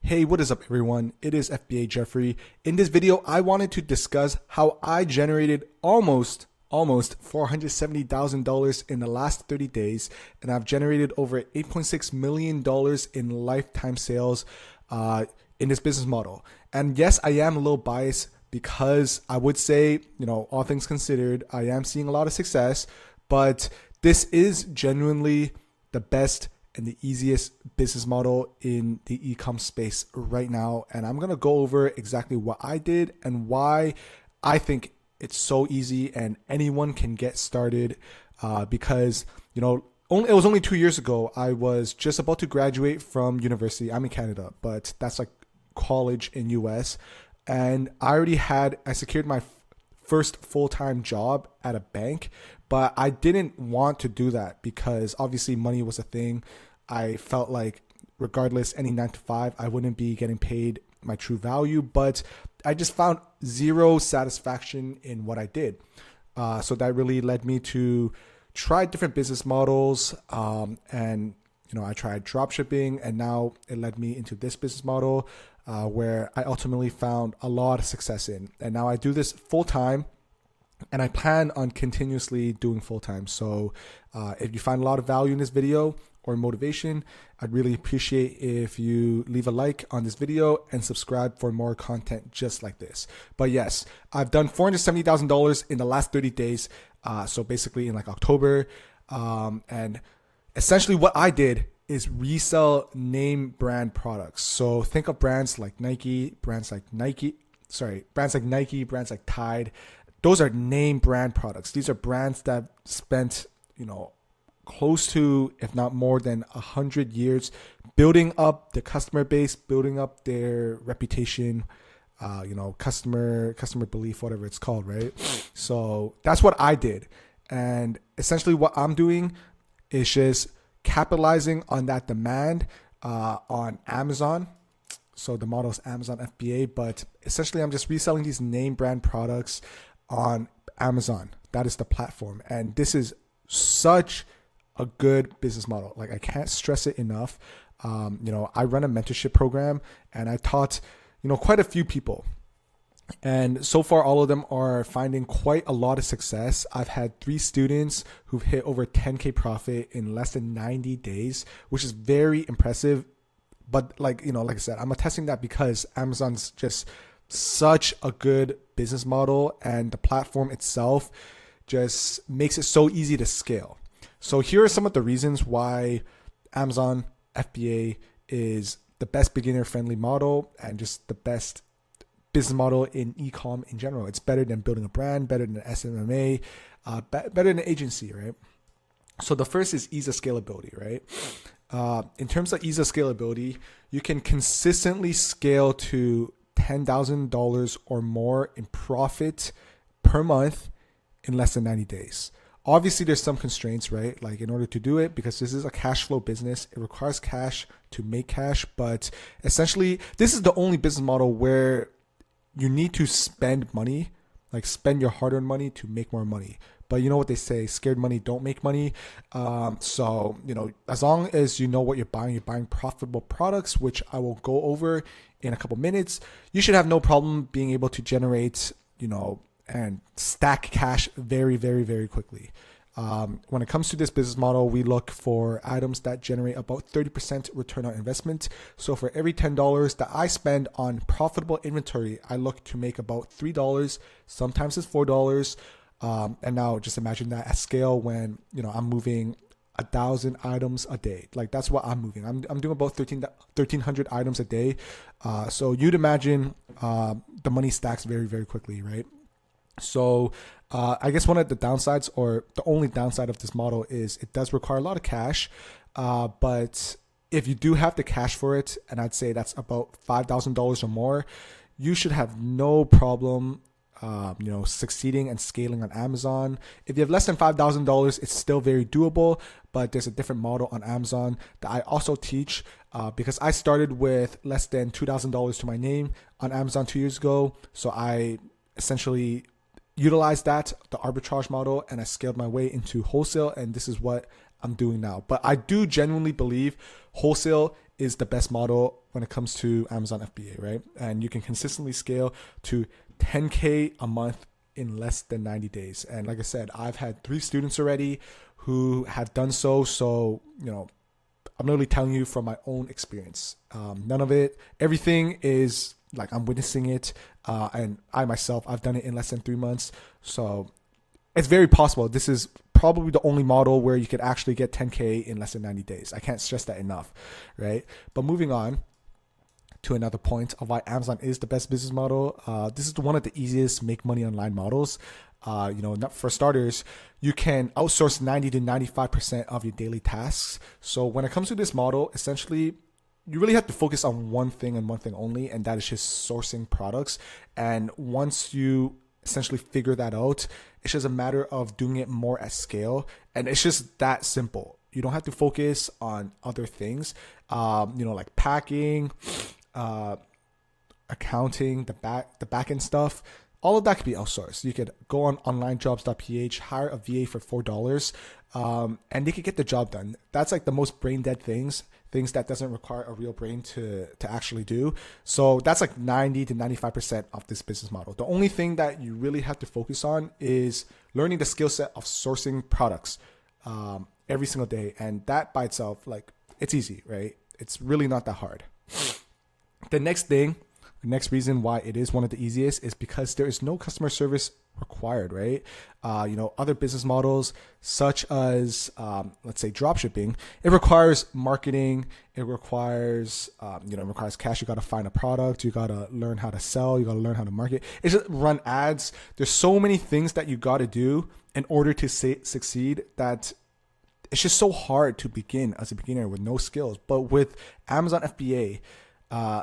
Hey, what is up everyone? It is FBA Jeffrey. In this video, I wanted to discuss how I generated almost $470,000 in the last 30 days, and I've generated over $8.6 million in lifetime sales in this business model. And yes, I am a little biased because I would say, all things considered, I am seeing a lot of success, but this is genuinely the best and the easiest business model in the e-com space right now. And I'm going to go over exactly what I did and why I think it's so easy and anyone can get started because, it was only 2 years ago. I was just about to graduate from university. I'm in Canada, but that's like college in US. And I secured my first full-time job at a bank, but I didn't want to do that because obviously money was a thing. I felt like regardless, any 9 to 5, I wouldn't be getting paid my true value, but I just found zero satisfaction in what I did. So that really led me to try different business models. And I tried drop shipping, and now it led me into this business model where I ultimately found a lot of success in. And now I do this full time, and I plan on continuously doing full time. So if you find a lot of value in this video or motivation, I'd really appreciate if you leave a like on this video and subscribe for more content just like this. But yes, I've done $470,000 in the last 30 days. So basically in like October. And essentially what I did is resell name brand products. So think of brands like Nike, brands like Tide. Those are name brand products. These are brands that spent, close to, if not more than 100 years building up the customer base, building up their reputation, customer belief, whatever it's called, right? So that's what I did. And essentially what I'm doing is just capitalizing on that demand on Amazon. So the model is Amazon FBA, but essentially I'm just reselling these name brand products on Amazon. That is the platform. And this is such a good business model. Like, I can't stress it enough. I run a mentorship program, and I taught, quite a few people. And so far, all of them are finding quite a lot of success. I've had 3 students who've hit over 10K profit in less than 90 days, which is very impressive. But like I said, I'm attesting that because Amazon's just such a good business model, and the platform itself just makes it so easy to scale. So here are some of the reasons why Amazon FBA is the best beginner-friendly model and just the best business model in e-com in general. It's better than building a brand, better than an SMMA, better than an agency, right? So the first is ease of scalability, right? In terms of ease of scalability, you can consistently scale to $10,000 or more in profit per month in less than 90 days. Obviously, there's some constraints, right? Like, in order to do it, because this is a cash flow business, it requires cash to make cash. But essentially, this is the only business model where you need to spend money, like spend your hard-earned money to make more money. But you know what they say, scared money don't make money. So, as long as you know what you're buying profitable products, which I will go over in a couple minutes, you should have no problem being able to generate, and stack cash very, very, very quickly. When it comes to this business model, we look for items that generate about 30% return on investment. So for every $10 that I spend on profitable inventory, I look to make about $3. Sometimes it's $4. And now just imagine that at scale when, I'm moving 1,000 items a day. Like, that's what I'm moving. I'm doing about 1,300 items a day. So you'd imagine the money stacks very, very quickly, right? So I guess one of the downsides, or the only downside of this model, is it does require a lot of cash. But if you do have the cash for it, and I'd say that's about $5,000 or more, you should have no problem succeeding and scaling on Amazon. If you have less than $5,000, it's still very doable, but there's a different model on Amazon that I also teach because I started with less than $2,000 to my name on Amazon 2 years ago. So I essentially utilized the arbitrage model, and I scaled my way into wholesale, and this is what I'm doing now. But I do genuinely believe wholesale is the best model when it comes to Amazon FBA, right? And you can consistently scale to 10K a month in less than 90 days. And like I said, I've had 3 students already who have done so. So, I'm literally telling you from my own experience. None of it, everything is like I'm witnessing it. And I myself, I've done it in less than 3 months. So it's very possible. This is probably the only model where you could actually get 10K in less than 90 days. I can't stress that enough, right? But moving on to another point of why Amazon is the best business model. This is one of the easiest make money online models. For starters, you can outsource 90 to 95% of your daily tasks. So when it comes to this model, essentially, you really have to focus on one thing and one thing only, and that is just sourcing products. And once you essentially figure that out, it's just a matter of doing it more at scale. And it's just that simple. You don't have to focus on other things, like packing, accounting, the back end stuff. All of that could be outsourced. You could go on onlinejobs.ph, hire a VA for $4, and they could get the job done. That's like the most brain dead things that doesn't require a real brain to actually do. So that's like 90 to 95% of this business model. The only thing that you really have to focus on is learning the skill set of sourcing products every single day. And that by itself, like, it's easy, right? It's really not that hard. The next reason why it is one of the easiest is because there is no customer service required, right? Other business models such as, let's say dropshipping, it requires marketing. It requires, it requires cash. You got to find a product. You got to learn how to sell. You got to learn how to market. It's just run ads. There's so many things that you got to do in order to succeed that it's just so hard to begin as a beginner with no skills. But with Amazon FBA,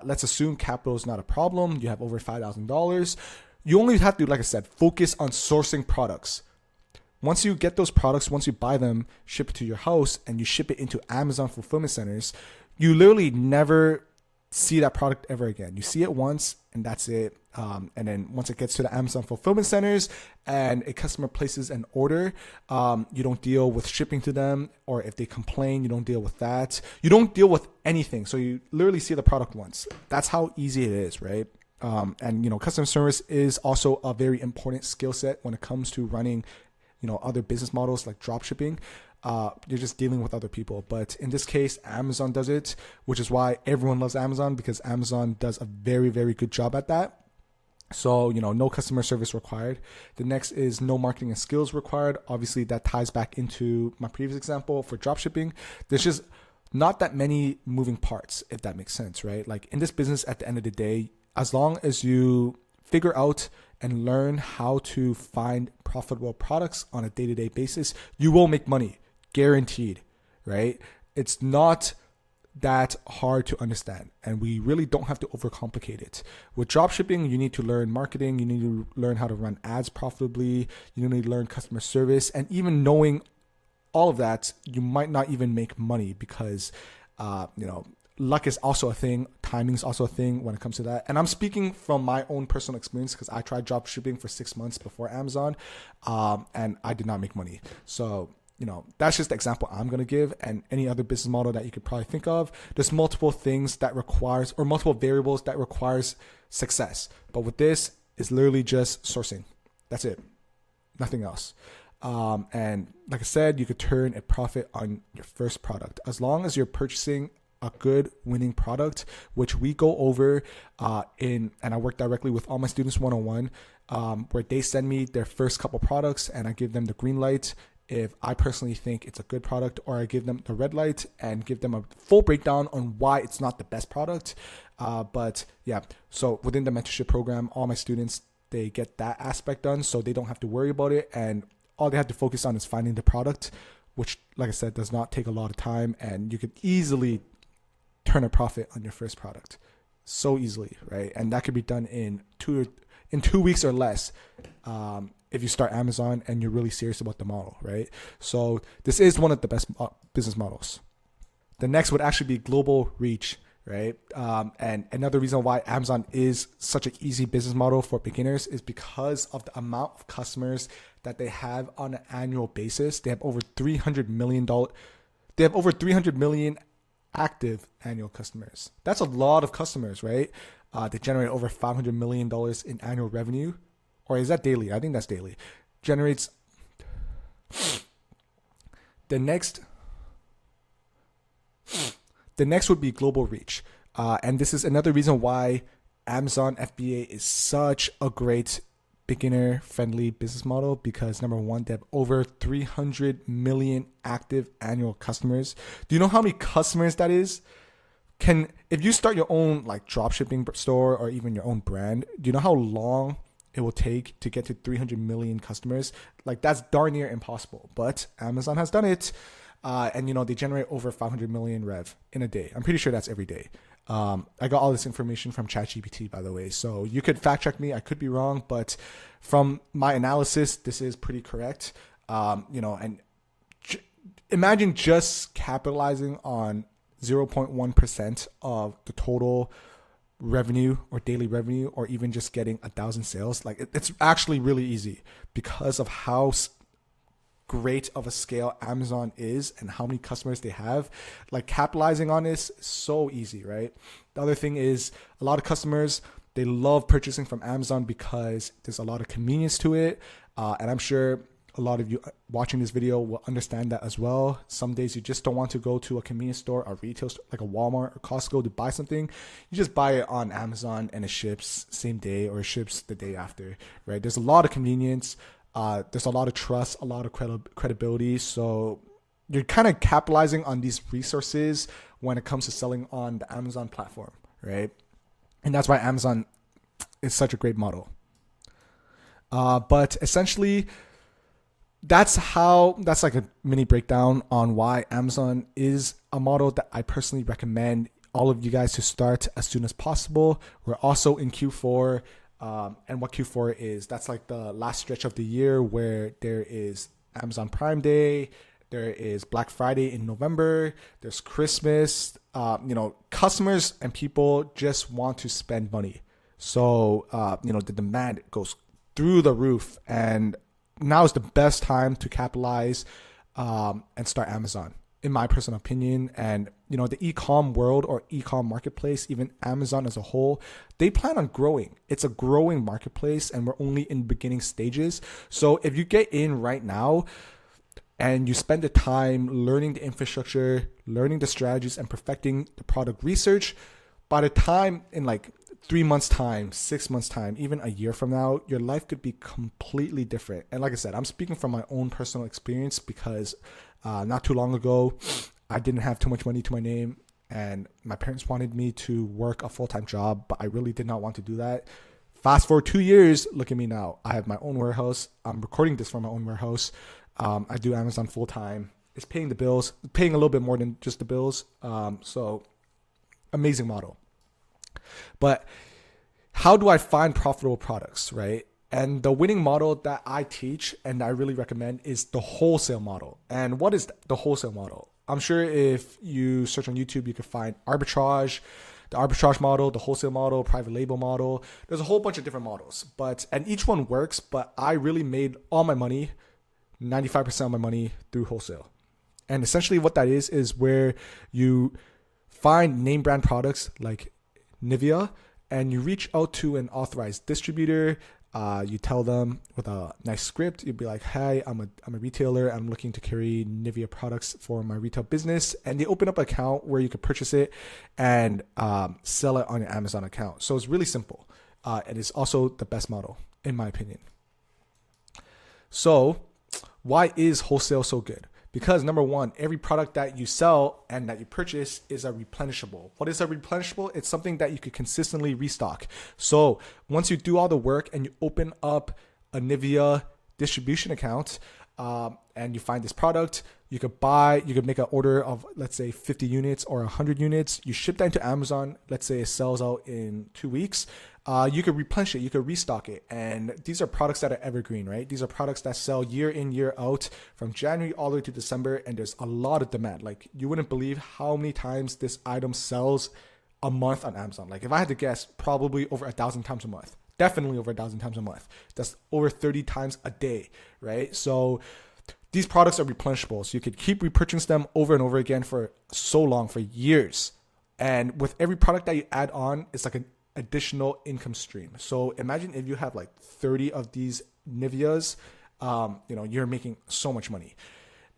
let's assume capital is not a problem. You have over $5,000. You only have to, like I said, focus on sourcing products. Once you get those products, once you buy them, ship it to your house, and you ship it into Amazon fulfillment centers, you literally never see that product ever again. You see it once, and that's it. And then once it gets to the Amazon fulfillment centers and a customer places an order, you don't deal with shipping to them, or if they complain, you don't deal with that. You don't deal with anything. So you literally see the product once. That's how easy it is, right? And customer service is also a very important skill set when it comes to running, other business models like drop shipping. You're just dealing with other people. But in this case, Amazon does it, which is why everyone loves Amazon, because Amazon does a very, very good job at that. So, no customer service required. The next is no marketing and skills required. Obviously, that ties back into my previous example for dropshipping. There's just not that many moving parts, if that makes sense, right? Like in this business, at the end of the day, as long as you figure out and learn how to find profitable products on a day-to-day basis, you will make money, guaranteed, right? It's not that hard to understand, and we really don't have to overcomplicate it. With dropshipping, you need to learn marketing, you need to learn how to run ads profitably, you need to learn customer service, and even knowing all of that, you might not even make money because, luck is also a thing. Timing is also a thing when it comes to that. And I'm speaking from my own personal experience because I tried drop shipping for 6 months before Amazon, and I did not make money. So, that's just the example I'm going to give. And any other business model that you could probably think of, there's multiple things that requires, or multiple variables that requires success. But with this, it's literally just sourcing. That's it. Nothing else. And like I said, you could turn a profit on your first product as long as you're purchasing a good winning product, which we go over and I work directly with all my students one-on-one, where they send me their first couple products and I give them the green light if I personally think it's a good product, or I give them the red light and give them a full breakdown on why it's not the best product. But yeah, so within the mentorship program, all my students, they get that aspect done so they don't have to worry about it, and all they have to focus on is finding the product, which, like I said, does not take a lot of time, and you could easily turn a profit on your first product so easily, right? And that could be done in 2 weeks or less if you start Amazon and you're really serious about the model, right? So this is one of the best business models. The next would actually be global reach, right? And another reason why Amazon is such an easy business model for beginners is because of the amount of customers that they have on an annual basis. They have over $300 million. They have over 300 million active annual customers. That's a lot of customers, right? They generate over $500 million in annual revenue. Or is that daily? I think that's daily. Generates the next would be global reach. And this is another reason why Amazon FBA is such a great beginner-friendly business model, because number one, they have over 300 million active annual customers. Do you know how many customers that is? If you start your own like dropshipping store or even your own brand, do you know how long it will take to get to 300 million customers? Like, that's darn near impossible, but Amazon has done it. And they generate over 500 million rev in a day. I'm pretty sure that's every day. I got all this information from ChatGPT, by the way, so you could fact check me. I could be wrong, but from my analysis, this is pretty correct. And imagine just capitalizing on 0.1% of the total revenue or daily revenue, or even just getting 1,000 sales. Like, it's actually really easy because of how great of a scale Amazon is and how many customers they have. Like, capitalizing on this is so easy, right? The other thing is, a lot of customers, they love purchasing from Amazon because there's a lot of convenience to it. And I'm sure a lot of you watching this video will understand that as well. Some days you just don't want to go to a convenience store or retail store like a Walmart or Costco to buy something. You just buy it on Amazon and it ships same day or it ships the day after, right? There's a lot of convenience. There's a lot of trust, a lot of credibility. So you're kind of capitalizing on these resources when it comes to selling on the Amazon platform, right? And that's why Amazon is such a great model. But essentially, that's like a mini breakdown on why Amazon is a model that I personally recommend all of you guys to start as soon as possible. We're also in Q4. And what Q4 is, that's like the last stretch of the year where there is Amazon Prime Day, there is Black Friday in November, there's Christmas. Customers and people just want to spend money. So, the demand goes through the roof, and now is the best time to capitalize and start Amazon, in my personal opinion. And the e-com world or e-com marketplace, even Amazon as a whole, they plan on growing. It's a growing marketplace and we're only in beginning stages. So if you get in right now and you spend the time learning the infrastructure, learning the strategies, and perfecting the product research, by the time in like 3 months time, 6 months time, even a year from now, your life could be completely different. And like I said, I'm speaking from my own personal experience because not too long ago, I didn't have too much money to my name and my parents wanted me to work a full-time job, but I really did not want to do that. Fast forward 2 years, look at me now. I have my own warehouse. I'm recording this from my own warehouse. I do Amazon full-time. It's paying the bills, paying a little bit more than just the bills. So amazing model. But how do I find profitable products, right? And the winning model that I teach and I really recommend is the wholesale model. And what is the wholesale model? I'm sure if you search on YouTube, you can find arbitrage, the arbitrage model, the wholesale model, private label model. There's a whole bunch of different models, and each one works, but I really made all my money, 95% of my money, through wholesale. And essentially what that is where you find name brand products like Nivea and you reach out to an authorized distributor. You tell them with a nice script, you'd be like, "Hi, I'm a retailer. I'm looking to carry Nivea products for my retail business." And they open up an account where you could purchase it and sell it on your Amazon account. So it's really simple. It is also the best model, in my opinion. So why is wholesale so good? Because number one, every product that you sell and that you purchase is a replenishable. What is a replenishable? It's something that you could consistently restock. So once you do all the work and you open up a Nivea distribution account and you find this product, you could make an order of, let's say, 50 units or 100 units. You ship that into Amazon. Let's say it sells out in 2 weeks. You could replenish it, you could restock it. And these are products that are evergreen, right? These are products that sell year in, year out from January all the way to December. And there's a lot of demand. Like, you wouldn't believe how many times this item sells a month on Amazon. Like, if I had to guess, probably over 1,000 times a month, definitely over 1,000 times a month. That's over 30 times a day, right? So these products are replenishable. So you could keep repurchasing them over and over again for so long, for years. And with every product that you add on, it's like an additional income stream. So imagine if you have like 30 of these Niveas, you're making so much money.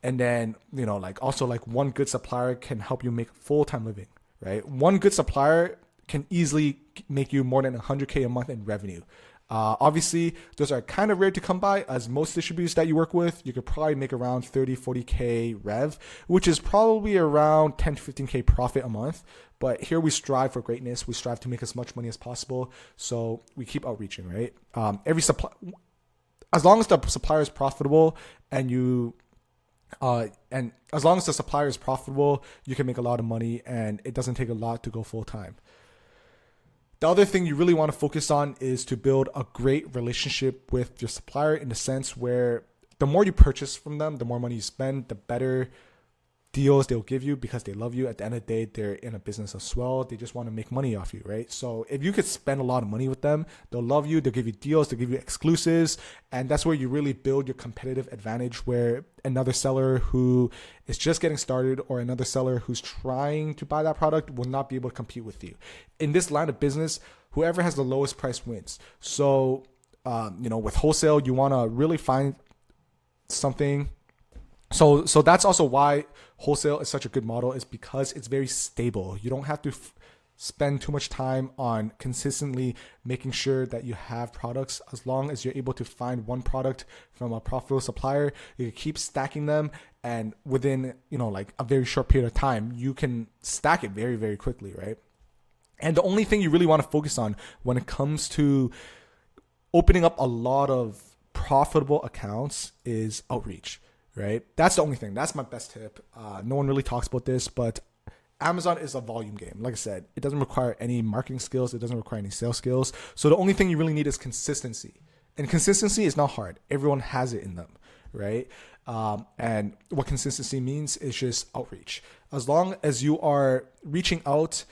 And then, like also like one good supplier can help you make full-time living, right? One good supplier can easily make you more than 100K a month in revenue. Obviously, those are kind of rare to come by, as most distributors that you work with, you could probably make around 30, 40K rev, which is probably around 10 to 15K profit a month. But here we strive for greatness. We strive to make as much money as possible. So we keep outreaching, right? As long as the supplier is profitable and as long as the supplier is profitable, you can make a lot of money, and it doesn't take a lot to go full time. The other thing you really want to focus on is to build a great relationship with your supplier, in the sense where the more you purchase from them, the more money you spend, the better deals they'll give you, because they love you. At the end of the day, they're in a business as well. They just want to make money off you, right? So if you could spend a lot of money with them, they'll love you, they'll give you deals, they'll give you exclusives. And that's where you really build your competitive advantage, where another seller who is just getting started or another seller who's trying to buy that product will not be able to compete with you. In this line of business, whoever has the lowest price wins. So, with wholesale, you want to really find something. So that's also why wholesale is such a good model, is because it's very stable. You don't have to spend too much time on consistently making sure that you have products. As long as you're able to find one product from a profitable supplier, you can keep stacking them, and within, like a very short period of time, you can stack it very, very quickly, right? And the only thing you really want to focus on when it comes to opening up a lot of profitable accounts is outreach. Right? That's the only thing. That's my best tip. No one really talks about this, but Amazon is a volume game. Like I said, it doesn't require any marketing skills. It doesn't require any sales skills. So the only thing you really need is consistency. And consistency is not hard. Everyone has it in them, right? And what consistency means is just outreach. As long as you are reaching out,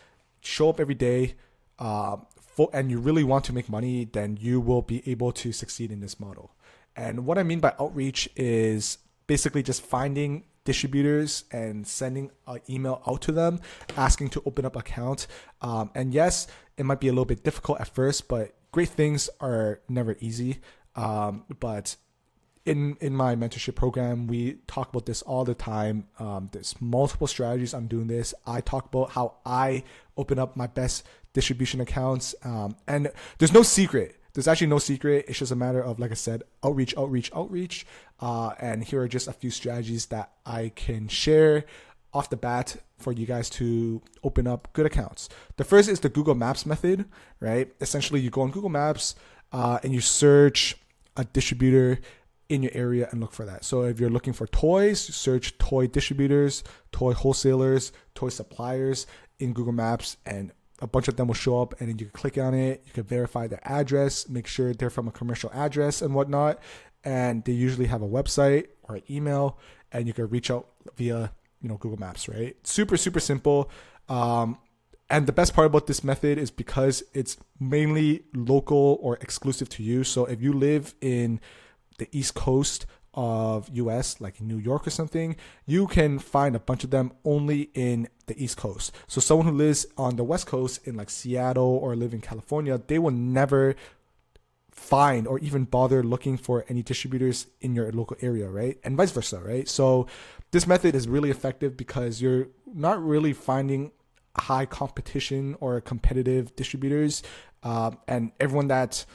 show up every day, and you really want to make money, then you will be able to succeed in this model. And what I mean by outreach is basically just finding distributors and sending an email out to them, asking to open up accounts. And yes, it might be a little bit difficult at first, but great things are never easy. But in my mentorship program, we talk about this all the time. There's multiple strategies on doing this. I talk about how I open up my best distribution accounts. And there's no secret. There's actually no secret. It's just a matter of, like I said, outreach. And here are just a few strategies that I can share off the bat for you guys to open up good accounts. The first is the Google Maps method, right? Essentially, you go on Google Maps and you search a distributor in your area and look for that. So if you're looking for toys, search toy distributors, toy wholesalers, toy suppliers in Google Maps, and a bunch of them will show up, and then you can click on it. You can verify their address, make sure they're from a commercial address and whatnot. And they usually have a website or an email, and you can reach out via, Google Maps, right? Super, super simple. And the best part about this method is because it's mainly local or exclusive to you. So if you live in the East Coast of US, like in New York or something, you can find a bunch of them only in the East Coast. So someone who lives on the West Coast in like Seattle or live in California, they will never find or even bother looking for any distributors in your local area, right? And vice versa, right? So this method is really effective because you're not really finding high competition or competitive distributors, and everyone that,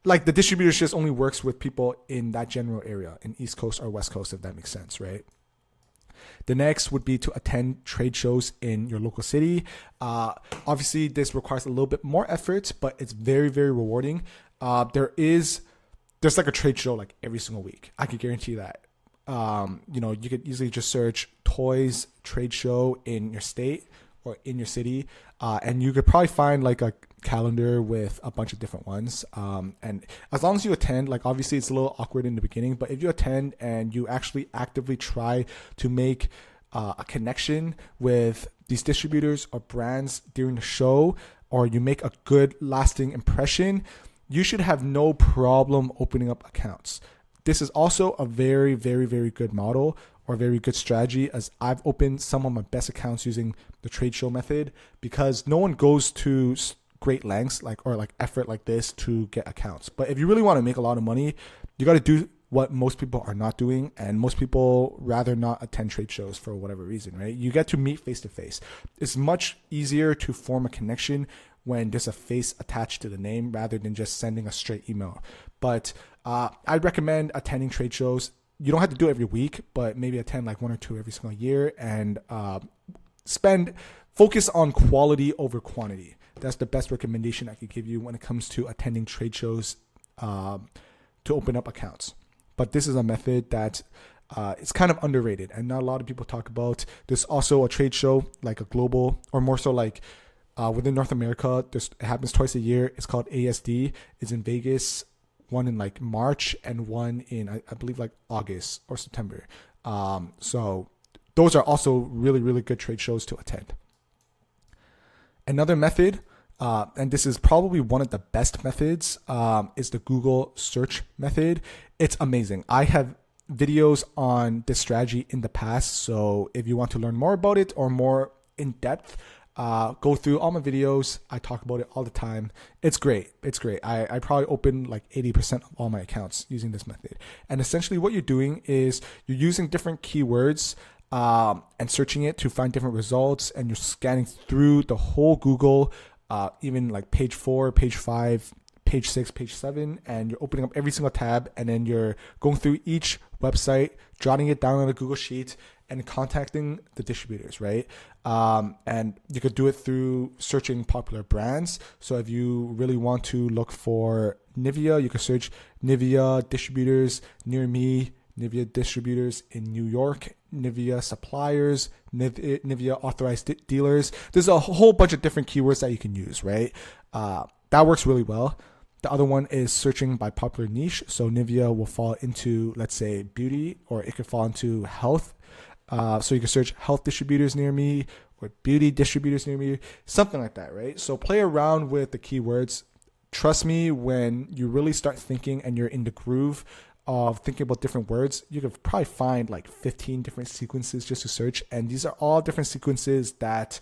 like, the distributors just only works with people in that general area, in East Coast or West Coast, if that makes sense, right? The next would be to attend trade shows in your local city. Obviously, this requires a little bit more effort, but it's very, very rewarding. There's like a trade show like every single week. I can guarantee that. You could easily just search toys trade show in your state or in your city, and you could probably find like a calendar with a bunch of different ones. And as long as you attend, like, obviously it's a little awkward in the beginning, but if you attend and you actually actively try to make a connection with these distributors or brands during the show, or you make a good lasting impression, you should have no problem opening up accounts. this is also a very, very, very good model or very good strategy, as I've opened some of my best accounts using the trade show method, because no one goes to great lengths or effort like this to get accounts. But if you really want to make a lot of money, you got to do what most people are not doing, and most people rather not attend trade shows for whatever reason, right? You get to meet face to face. It's much easier to form a connection when there's a face attached to the name rather than just sending a straight email. But I'd recommend attending trade shows. You don't have to do it every week, but maybe attend like 1 or 2 every single year, and focus on quality over quantity. That's the best recommendation I could give you when it comes to attending trade shows to open up accounts. But this is a method that it's kind of underrated and not a lot of people talk about. There's also a trade show, like a global, or more so like within North America. It happens twice a year. It's called ASD. It's in Vegas, one in like March and one in, I believe, like August or September. So those are also really, really good trade shows to attend. Another method, and this is probably one of the best methods, is the Google search method. It's amazing. I have videos on this strategy in the past, so if you want to learn more about it or more in depth, go through all my videos. I talk about it all the time. It's great. It's great. I probably open like 80% of all my accounts using this method. And essentially what you're doing is you're using different keywords and searching it to find different results, and you're scanning through the whole Google, even like page 4, page 5, page 6, page 7, and you're opening up every single tab, and then you're going through each website, jotting it down on a Google Sheet, and contacting the distributors, right? And you could do it through searching popular brands. So if you really want to look for Nivea, you could search Nivea distributors near me, Nivea distributors in New York, Nivea suppliers, Nivea authorized dealers. There's a whole bunch of different keywords that you can use, right? That works really well. The other one is searching by popular niche. So Nivea will fall into, let's say, beauty, or it could fall into health. So you can search health distributors near me or beauty distributors near me, something like that, right? So play around with the keywords. Trust me, when you really start thinking and you're in the groove of thinking about different words, you could probably find like 15 different sequences just to search. And these are all different sequences that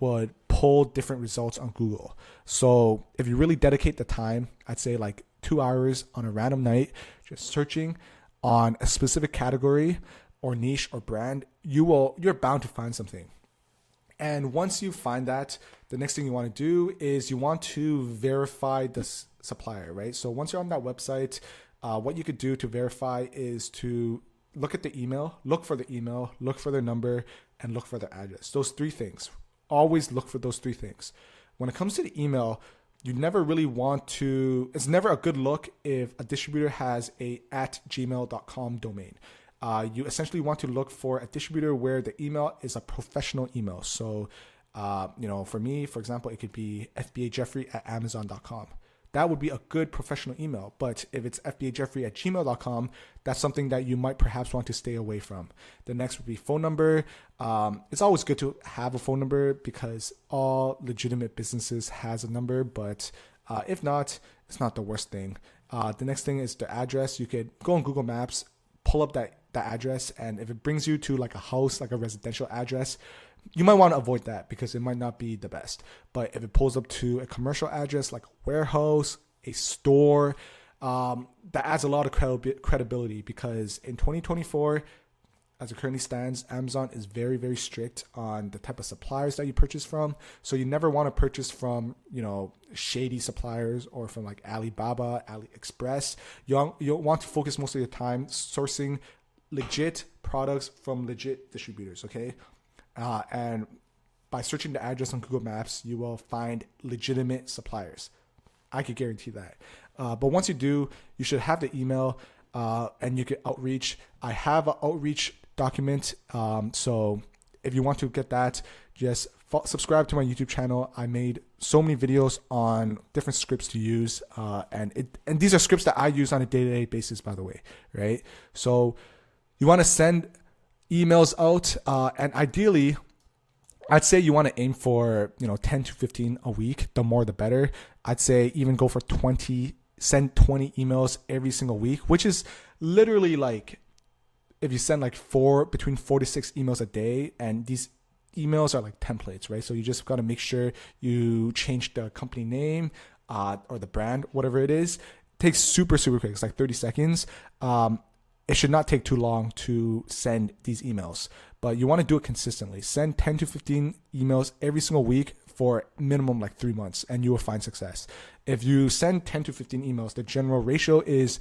would pull different results on Google. So if you really dedicate the time, I'd say like 2 hours on a random night, just searching on a specific category or niche or brand, you're bound to find something. And once you find that, the next thing you want to do is you want to verify the supplier, right? So once you're on that website, what you could do to verify is to look at the email, look for the email, look for their number, and look for their address. Those 3 things. Always look for those 3 things. When it comes to the email, you never really want to, it's never a good look if a distributor has a @gmail.com domain. You essentially want to look for a distributor where the email is a professional email. So, for me, for example, it could be fbajeffrey@amazon.com. That would be a good professional email. But if it's fbajeffrey@gmail.com, that's something that you might perhaps want to stay away from. The next would be phone number. It's always good to have a phone number because all legitimate businesses has a number, but if not, it's not the worst thing. The next thing is the address. You could go on Google Maps, pull up that address, and if it brings you to like a house, like a residential address, you might want to avoid that because it might not be the best. But if it pulls up to a commercial address like a warehouse, a store, that adds a lot of credibility, because in 2024, as it currently stands, Amazon is very, very strict on the type of suppliers that you purchase from. So you never want to purchase from, shady suppliers or from like Alibaba, AliExpress. You want to focus most of your time sourcing legit products from legit distributors, okay? And by searching the address on Google Maps, you will find legitimate suppliers. I could guarantee that. But once you do, you should have the email and you can outreach. I have an outreach document. So if you want to get that, just subscribe to my YouTube channel. I made so many videos on different scripts to use. And these are scripts that I use on a day-to-day basis, by the way, right? So you want to send emails out, and ideally, I'd say you want to aim for 10 to 15 a week. The more, the better. I'd say even go for 20 send 20 emails every single week, which is literally like if you send like between 4 to 6 emails a day, and these emails are like templates, right? So you just got to make sure you change the company name or the brand, whatever it is. It takes super quick. It's like 30 seconds. It should not take too long to send these emails, but you want to do it consistently. Send 10 to 15 emails every single week for minimum like 3 months, and you will find success. If you send 10 to 15 emails, the general ratio is,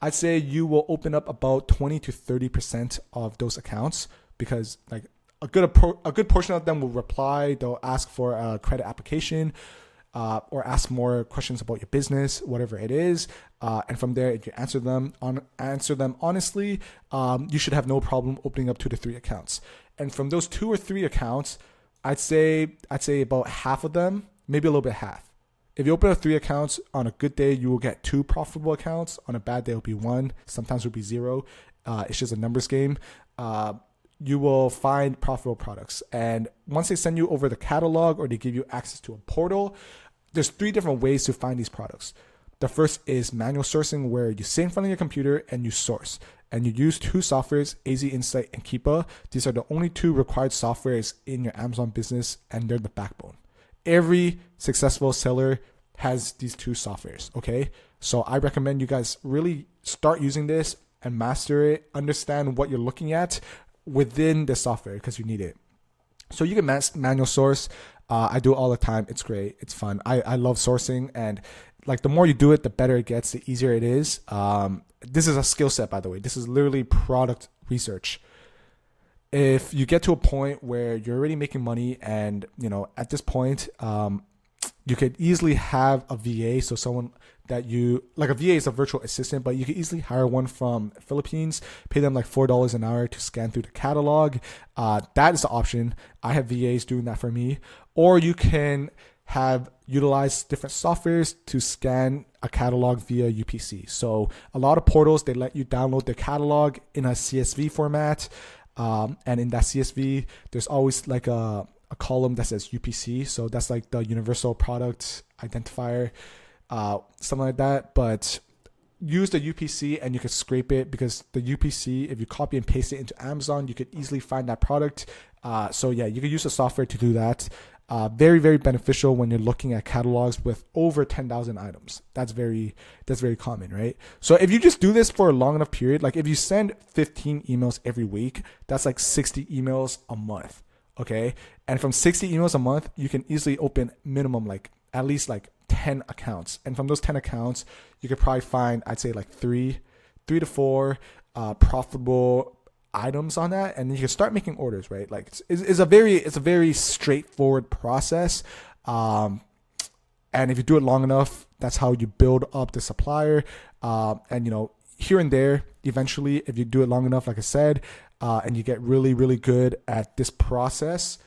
I'd say you will open up about 20 to 30% of those accounts, because like a good portion of them will reply. They'll ask for a credit application, or ask more questions about your business, whatever it is. And from there, if you answer them honestly, you should have no problem opening up 2 to 3 accounts. And from those 2 or 3 accounts, I'd say about half of them, maybe a little bit half. If you open up 3 accounts, on a good day, you will get 2 profitable accounts. On a bad day, it'll be 1. Sometimes it'll be 0. It's just a numbers game. You will find profitable products. And once they send you over the catalog or they give you access to a portal, there's 3 different ways to find these products. The first is manual sourcing, where you sit in front of your computer and you source. And you use 2 softwares, AZ Insight and Keepa. These are the only 2 required softwares in your Amazon business, and they're the backbone. Every successful seller has these 2 softwares, okay? So I recommend you guys really start using this and master it, understand what you're looking at within the software, because you need it. So you can manual source. I do it all the time. It's great. It's fun. I love sourcing, and like the more you do it, the better it gets, the easier it is. This is a skill set, by the way. This is literally product research. If you get to a point where you're already making money, and at this point, you could easily have a VA. So someone that a VA is a virtual assistant, but you could easily hire one from Philippines, pay them like $4 an hour to scan through the catalog. That is the option. I have VAs doing that for me. Or you can utilize different softwares to scan a catalog via UPC. So a lot of portals, they let you download the catalog in a CSV format. And in that CSV, there's always like a column that says UPC. So that's like the universal product identifier, something like that. But use the UPC and you can scrape it, because the UPC, if you copy and paste it into Amazon, you could easily find that product. So yeah, you can use the software to do that. Very, very beneficial when you're looking at catalogs with over 10,000 items. That's very common, right? So if you just do this for a long enough period, like if you send 15 emails every week, that's like 60 emails a month, okay? And from 60 emails a month, you can easily open minimum like at least like 10 accounts. And from those 10 accounts, you could probably find, I'd say like 3 to 4 profitable items on that, and you can start making orders, right? Like it's a very straightforward process, and if you do it long enough, that's how you build up the supplier. And here and there, eventually, if you do it long enough, like I said, and you get really, really good at this process,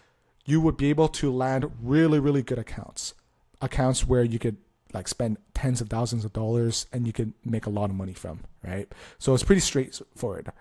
you would be able to land really, really good accounts where you could like spend tens of thousands of dollars and you can make a lot of money from, right? So it's pretty straightforward.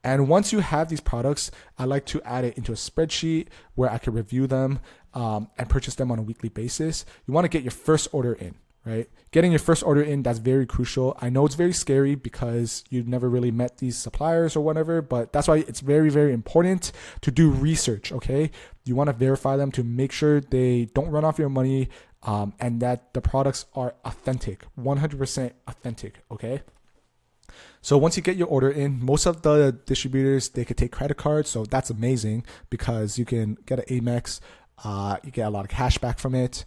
And once you have these products, I like to add it into a spreadsheet where I can review them and purchase them on a weekly basis. You want to get your first order in, right? Getting your first order in, that's very crucial. I know it's very scary because you've never really met these suppliers or whatever, but that's why it's very, very important to do research, okay? You want to verify them to make sure they don't run off your money, and that the products are authentic, 100% authentic, okay? So once you get your order in, most of the distributors, they could take credit cards. So that's amazing because you can get an Amex, you get a lot of cash back from it.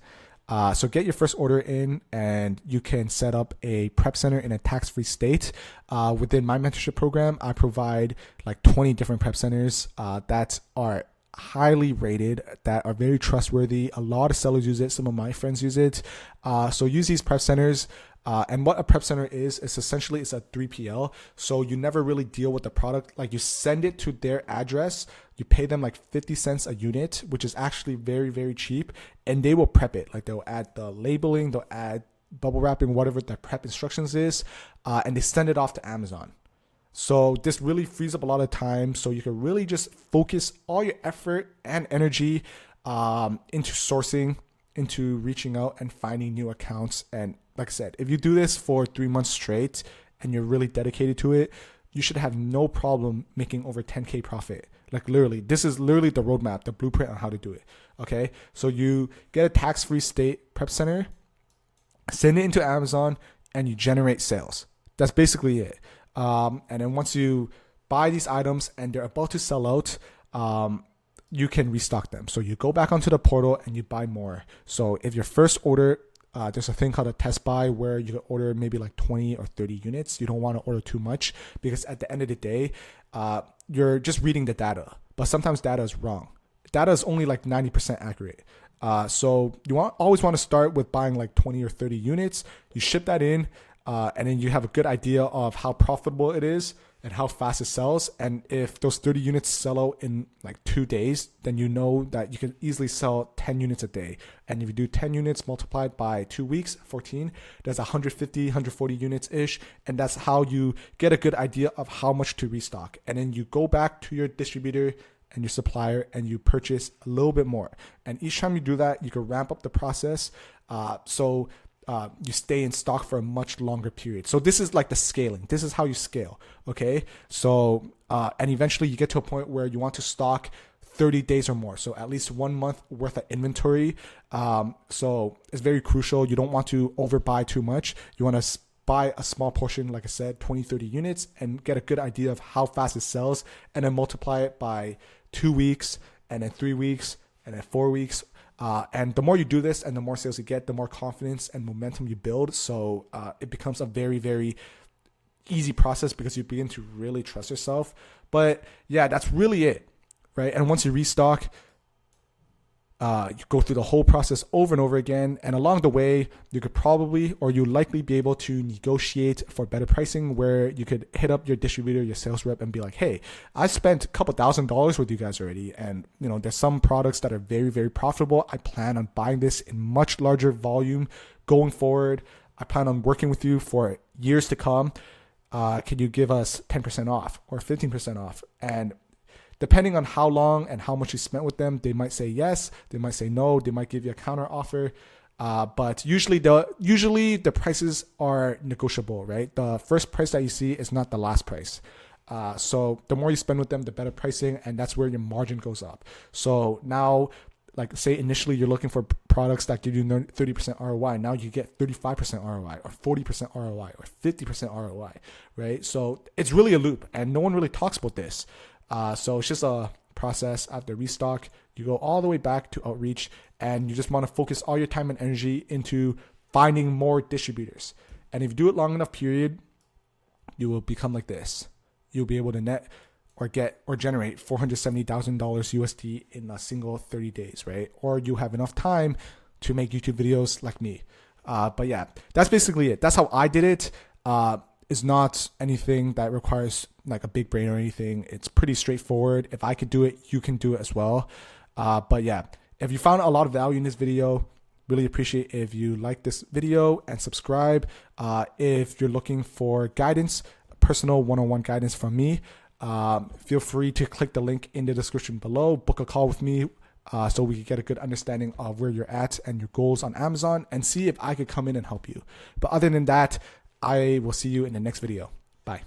So get your first order in and you can set up a prep center in a tax-free state. Within my mentorship program, I provide like 20 different prep centers that are highly rated, that are very trustworthy. A lot of sellers use it. Some of my friends use it. So use these prep centers. And what a prep center is essentially it's a 3PL. So you never really deal with the product. Like you send it to their address, you pay them like 50 cents a unit, which is actually very, very cheap. And they will prep it. Like they'll add the labeling, they'll add bubble wrapping, whatever the prep instructions is, and they send it off to Amazon. So this really frees up a lot of time. So you can really just focus all your effort and energy into sourcing, into reaching out and finding new accounts and like I said, if you do this for 3 months straight and you're really dedicated to it, you should have no problem making over 10K profit. Like literally, this is literally the roadmap, the blueprint on how to do it. Okay. So you get a tax-free state prep center, send it into Amazon, and you generate sales. That's basically it. And then once you buy these items and they're about to sell out, you can restock them. So you go back onto the portal and you buy more. So if your first order, there's a thing called a test buy where you can order maybe like 20 or 30 units. You don't want to order too much because at the end of the day, you're just reading the data, but sometimes data is wrong. Data is only like 90% accurate. So you always want to start with buying like 20 or 30 units. You ship that in, and then you have a good idea of how profitable it is and how fast it sells. And if those 30 units sell out in like 2 days, then you know that you can easily sell 10 units a day. And if you do 10 units multiplied by 2 weeks, 14, that's 150, 140 units ish. And that's how you get a good idea of how much to restock. And then you go back to your distributor and your supplier and you purchase a little bit more. And each time you do that, you can ramp up the process. So you stay in stock for a much longer period. So this is like the scaling. This is how you scale. Okay. So, and eventually you get to a point where you want to stock 30 days or more. So at least 1 month worth of inventory. So it's very crucial. You don't want to overbuy too much. You want to buy a small portion, like I said, 20, 30 units and get a good idea of how fast it sells and then multiply it by 2 weeks and then 3 weeks and then 4 weeks. And the more you do this and the more sales you get, the more confidence and momentum you build. So it becomes a very, very easy process because you begin to really trust yourself. But yeah, that's really it, right? And once you restock, you go through the whole process over and over again. And along the way, you could probably, or you likely be able to negotiate for better pricing where you could hit up your distributor, your sales rep and be like, hey, I spent a couple $1,000s with you guys already. And you know, there's some products that are very, very profitable. I plan on buying this in much larger volume going forward. I plan on working with you for years to come. Can you give us 10% off or 15% off? And depending on how long and how much you spent with them, they might say yes, they might say no, they might give you a counter offer. But usually the prices are negotiable, right? The first price that you see is not the last price. So the more you spend with them, the better pricing, and that's where your margin goes up. So now, like say initially you're looking for products that give you 30% ROI. Now you get 35% ROI or 40% ROI or 50% ROI, right? So it's really a loop and no one really talks about this. So it's just a process. After restock, you go all the way back to outreach and you just want to focus all your time and energy into finding more distributors. And if you do it long enough period, you will become like this. You'll be able to net or get or generate $470,000 USD in a single 30 days, right? Or you have enough time to make YouTube videos like me. But yeah, that's basically it. That's how I did it. It's not anything that requires like a big brain or anything. It's pretty straightforward. If I could do it, you can do it as well. But yeah, if you found a lot of value in this video, really appreciate if you like this video and subscribe. If you're looking for guidance, personal one-on-one guidance from me, feel free to click the link in the description below, book a call with me so we can get a good understanding of where you're at and your goals on Amazon and see if I could come in and help you. But other than that, I will see you in the next video. Bye.